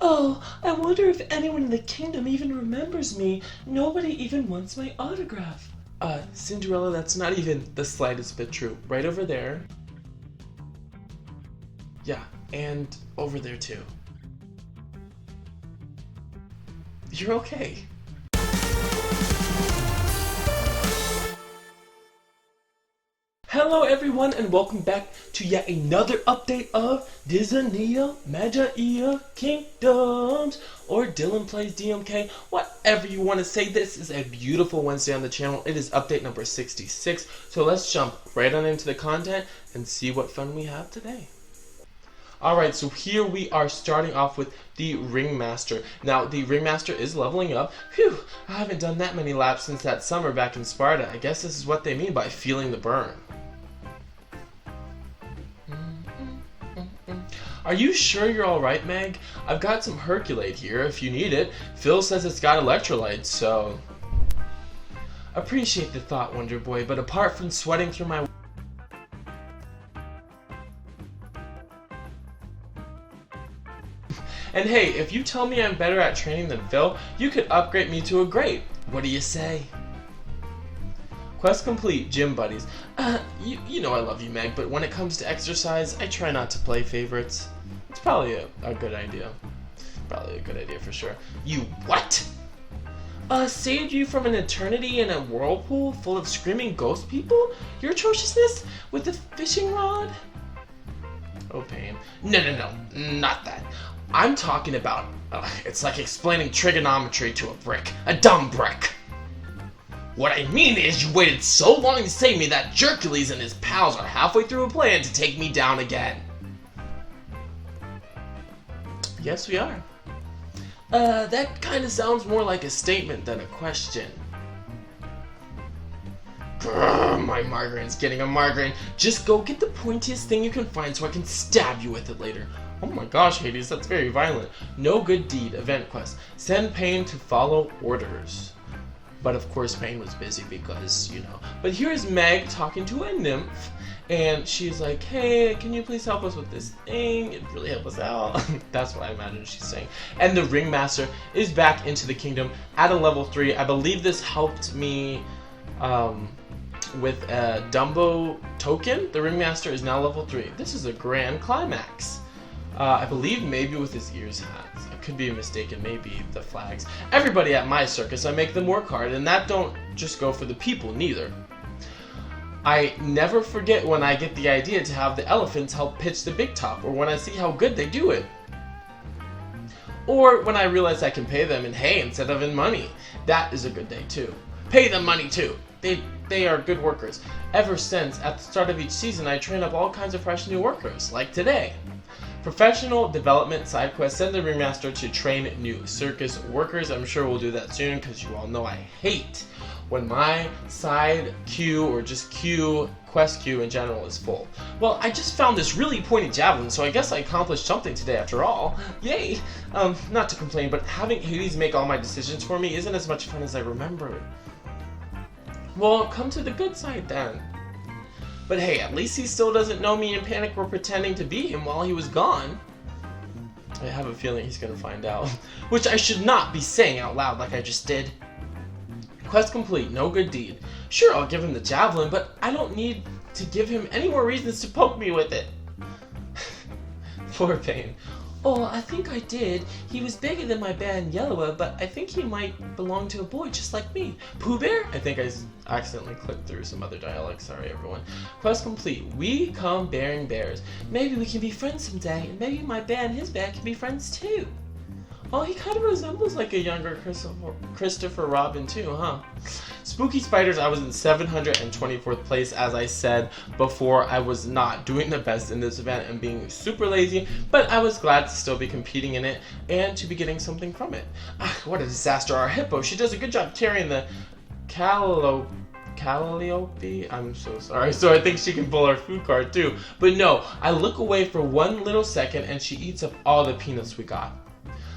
Oh, I wonder if anyone in the kingdom even remembers me. Nobody even wants my autograph. Cinderella, that's not even the slightest bit true. Right over there. Yeah, and over there too. You're okay. Hello everyone and welcome back to yet another update of Disney Magia Kingdoms, or Dylan Plays DMK, whatever you want to say. This is a beautiful Wednesday on the channel. It is update number 66, so let's jump right on into the content and see what fun we have today. Alright, so here we are starting off with the Ringmaster. Now, the Ringmaster is leveling up. Phew, I haven't done that many laps since that summer back in Sparta. I guess this is what they mean by feeling the burn. Are you sure you're alright, Meg? I've got some Hercules here if you need it. Phil says it's got electrolytes, so... Appreciate the thought, Wonder Boy, but apart from sweating through my... And hey, if you tell me I'm better at training than Phil, you could upgrade me to a great. What do you say? Quest complete, gym buddies. You know I love you, Meg, but when it comes to exercise, I try not to play favorites. It's probably a good idea. Probably a good idea for sure. You what? Saved you from an eternity in a whirlpool full of screaming ghost people? Your atrociousness with the fishing rod? Oh, pain. No, not that. I'm talking about, it's like explaining trigonometry to a brick. A dumb brick. What I mean is you waited so long to save me that Hercules and his pals are halfway through a plan to take me down again. Yes, we are. That kind of sounds more like a statement than a question. Grr, my migraine's getting a migraine. Just go get the pointiest thing you can find so I can stab you with it later. Oh my gosh, Hades, that's very violent. No good deed, event quest. Send Pain to follow orders. But of course Pain was busy because, you know. But here's Meg talking to a nymph, and she's like, hey, can you please help us with this thing? It'd really help us out. That's what I imagine she's saying. And the Ringmaster is back into the kingdom at a level 3. I believe this helped me with a Dumbo token. The Ringmaster is now level 3. This is a grand climax. I believe maybe with his ears hats. I could be mistaken, maybe the flags. Everybody at my circus, I make them work hard, and that don't just go for the people, neither. I never forget when I get the idea to have the elephants help pitch the big top, or when I see how good they do it. Or when I realize I can pay them in hay instead of in money. That is a good day too. Pay them money too. They are good workers. Ever since, at the start of each season, I train up all kinds of fresh new workers, like today. Professional development side quest, send the Ringmaster to train new circus workers. I'm sure we'll do that soon because you all know I hate when my side queue or just quest queue in general is full. Well, I just found this really pointy javelin, so I guess I accomplished something today after all. Yay! Not to complain, but having Hades make all my decisions for me isn't as much fun as I remember. Well, come to the good side then. But hey, at least he still doesn't know me and Panic were pretending to be him while he was gone. I have a feeling he's gonna find out. Which I should not be saying out loud like I just did. Quest complete, no good deed. Sure, I'll give him the javelin, but I don't need to give him any more reasons to poke me with it. Poor Pain. Oh, I think I did. He was bigger than my band Yellowa, but I think he might belong to a boy just like me. Pooh Bear? I think I accidentally clicked through some other dialogue. Sorry, everyone. Quest complete. We come bearing bears. Maybe we can be friends someday, and maybe my bear and his bear can be friends too. Oh, he kind of resembles like a younger Christopher Robin too, huh? Spooky Spiders, I was in 724th place. As I said before, I was not doing the best in this event and being super lazy, but I was glad to still be competing in it and to be getting something from it. What a disaster. Our hippo, she does a good job carrying the Calliope? I'm so sorry. So I think she can pull our food cart too. But no, I look away for one little second and she eats up all the peanuts we got.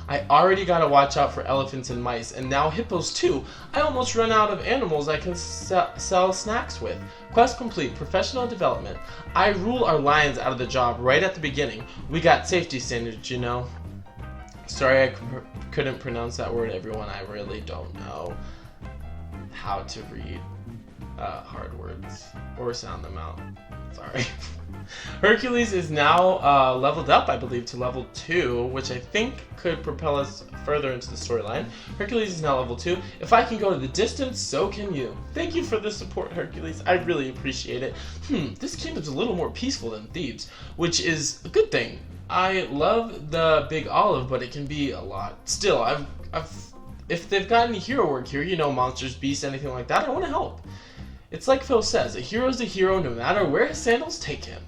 I already gotta watch out for elephants and mice, and now hippos too. I almost run out of animals I can sell snacks with. Quest complete, professional development. I rule our lions out of the job right at the beginning. We got safety standards, you know. Sorry I couldn't pronounce that word, everyone. I really don't know how to read hard words or sound them out. Sorry. Hercules is now leveled up, I believe, to level 2, which I think could propel us further into the storyline. Hercules is now level 2. If I can go to the distance, so can you. Thank you for the support, Hercules. I really appreciate it. This kingdom's a little more peaceful than Thebes, which is a good thing. I love the Big Olive, but it can be a lot. Still, if they've got any hero work here, you know, monsters, beasts, anything like that, I want to help. It's like Phil says, a hero's a hero no matter where his sandals take him.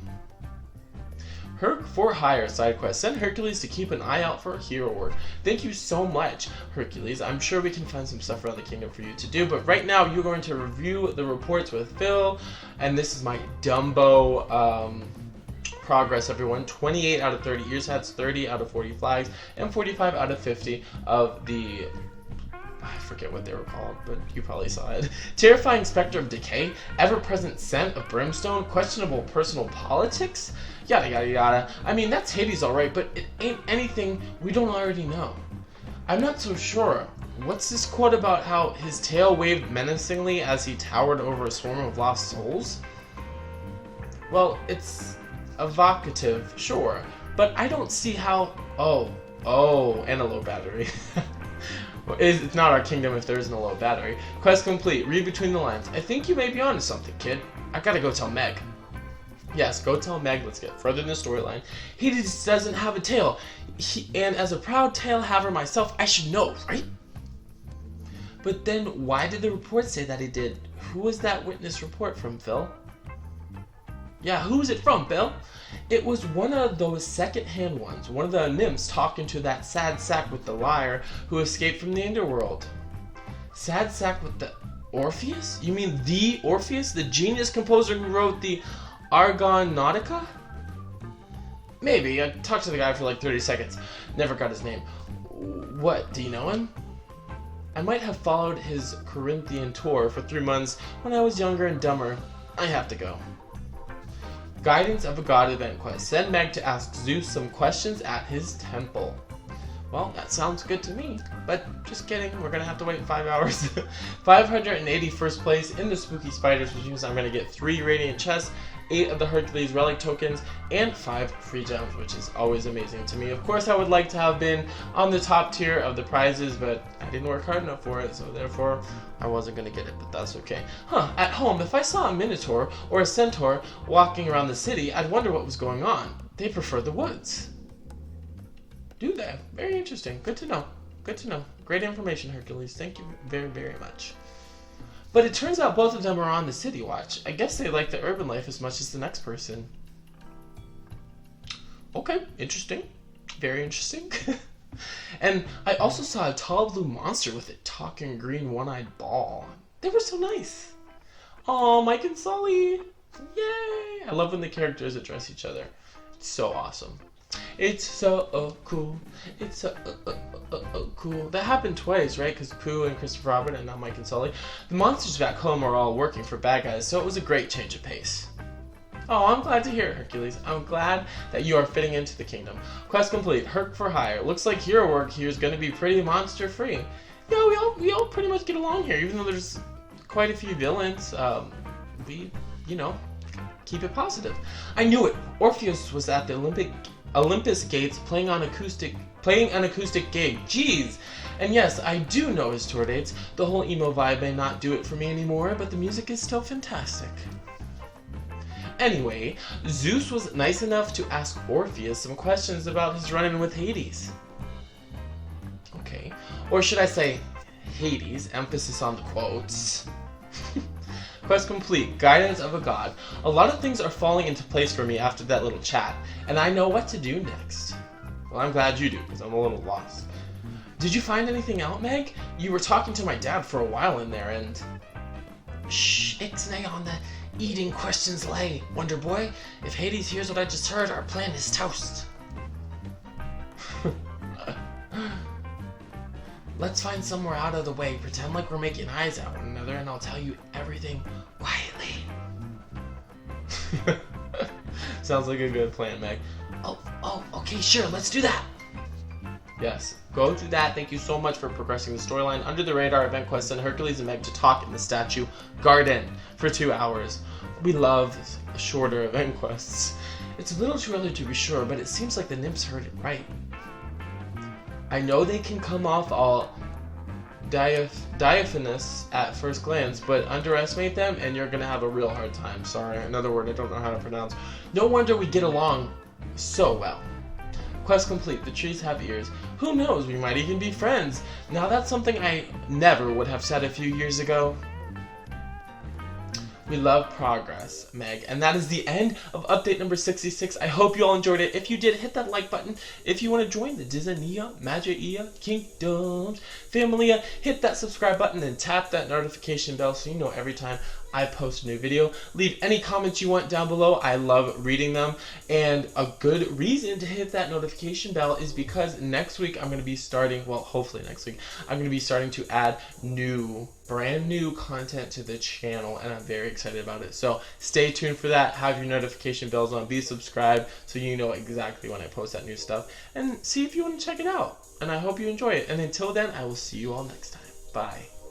Herc for hire side quest. Send Hercules to keep an eye out for hero work. Thank you so much, Hercules. I'm sure we can find some stuff around the kingdom for you to do, but right now you're going to review the reports with Phil, and this is my Dumbo progress, everyone. 28 out of 30 ears hats, 30 out of 40 flags, and 45 out of 50 of the... I forget what they were called, but you probably saw it. Terrifying specter of decay, ever-present scent of brimstone, questionable personal politics, yada yada yada. I mean, that's Hades alright, but it ain't anything we don't already know. I'm not so sure. What's this quote about how his tail waved menacingly as he towered over a swarm of lost souls? Well, it's evocative, sure, but I don't see how... Oh, and a low battery. It's not our kingdom if there isn't a low battery. Quest complete. Read between the lines. I think you may be onto something, kid. I gotta go tell Meg. Yes, go tell Meg. Let's get further in the storyline. He just doesn't have a tail. And as a proud tail haver myself, I should know, right? But then why did the report say that he did? Who was that witness report from, Phil? Yeah, who was it from, Phil? It was one of those second-hand ones, one of the nymphs talking to that sad sack with the lyre who escaped from the underworld. Sad sack with the Orpheus? You mean the Orpheus, the genius composer who wrote the Argonautica? Maybe. I talked to the guy for like 30 seconds. Never got his name. What, do you know him? I might have followed his Corinthian tour for 3 months when I was younger and dumber. I have to go. Guidance of a God event quest. Send Meg to ask Zeus some questions at his temple. Well, that sounds good to me, but just kidding. We're going to have to wait 5 hours. 580 first place in the Spooky Spiders, which means I'm going to get 3 Radiant chests, 8 of the Hercules Relic tokens, and 5 free gems, which is always amazing to me. Of course, I would like to have been on the top tier of the prizes, but I didn't work hard enough for it, so therefore I wasn't going to get it, but that's okay. At home, if I saw a Minotaur or a Centaur walking around the city, I'd wonder what was going on. They prefer the woods. Do they? Very interesting. Good to know. Good to know. Great information, Hercules. Thank you very, very much. But it turns out both of them are on the city watch. I guess they like the urban life as much as the next person. Okay, interesting. Very interesting. And I also saw a tall blue monster with a talking green one-eyed ball. They were so nice. Aw, Mike and Sully. Yay! I love when the characters address each other. It's so awesome. It's so cool. It's so cool. That happened twice, right? Because Pooh and Christopher Robin and now Mike and Sully. The monsters back home are all working for bad guys, so it was a great change of pace. Oh, I'm glad to hear it, Hercules. I'm glad that you are fitting into the kingdom. Quest complete. Herc for hire. Looks like hero work here is going to be pretty monster-free. Yeah, we all pretty much get along here, even though there's quite a few villains. We, keep it positive. I knew it. Orpheus was at the Olympus Gates playing an acoustic gig. Jeez! And yes, I do know his tour dates. The whole emo vibe may not do it for me anymore, but the music is still fantastic. Anyway, Zeus was nice enough to ask Orpheus some questions about his run-in with Hades. Okay. Or should I say Hades, emphasis on the quotes. Quest complete. Guidance of a God. A lot of things are falling into place for me after that little chat, and I know what to do next. Well, I'm glad you do, because I'm a little lost. Did you find anything out, Meg? You were talking to my dad for a while in there, and... Shh, ixnay on the eating questions lay, Wonder Boy. If Hades hears what I just heard, our plan is toast. Let's find somewhere out of the way, pretend like we're making eyes at one another, and I'll tell you everything quietly. Sounds like a good plan, Meg. Oh, okay, sure, let's do that. Yes, go do that. Thank you so much for progressing the storyline. Under the Radar event quest, send Hercules and Meg to talk in the statue garden for 2 hours. We love shorter event quests. It's a little too early to be sure, but it seems like the nymphs heard it right. I know they can come off all diaphanous at first glance, but underestimate them and you're gonna have a real hard time. Sorry, another word I don't know how to pronounce. No wonder we get along so well. Quest complete. The trees have ears. Who knows, we might even be friends. Now that's something I never would have said a few years ago. We love progress, Meg. And that is the end of update number 66. I hope you all enjoyed it. If you did, hit that like button. If you want to join the Disney Magia Kingdoms family, hit that subscribe button and tap that notification bell so you know every time I post a new video. Leave any comments you want down below. I love reading them. And a good reason to hit that notification bell is because next week I'm going to be starting, well, hopefully next week, I'm going to be starting to add brand new content to the channel, and I'm very excited about it. So stay tuned for that. Have your notification bells on. Be subscribed so you know exactly when I post that new stuff. And see if you want to check it out. And I hope you enjoy it. And until then, I will see you all next time. Bye.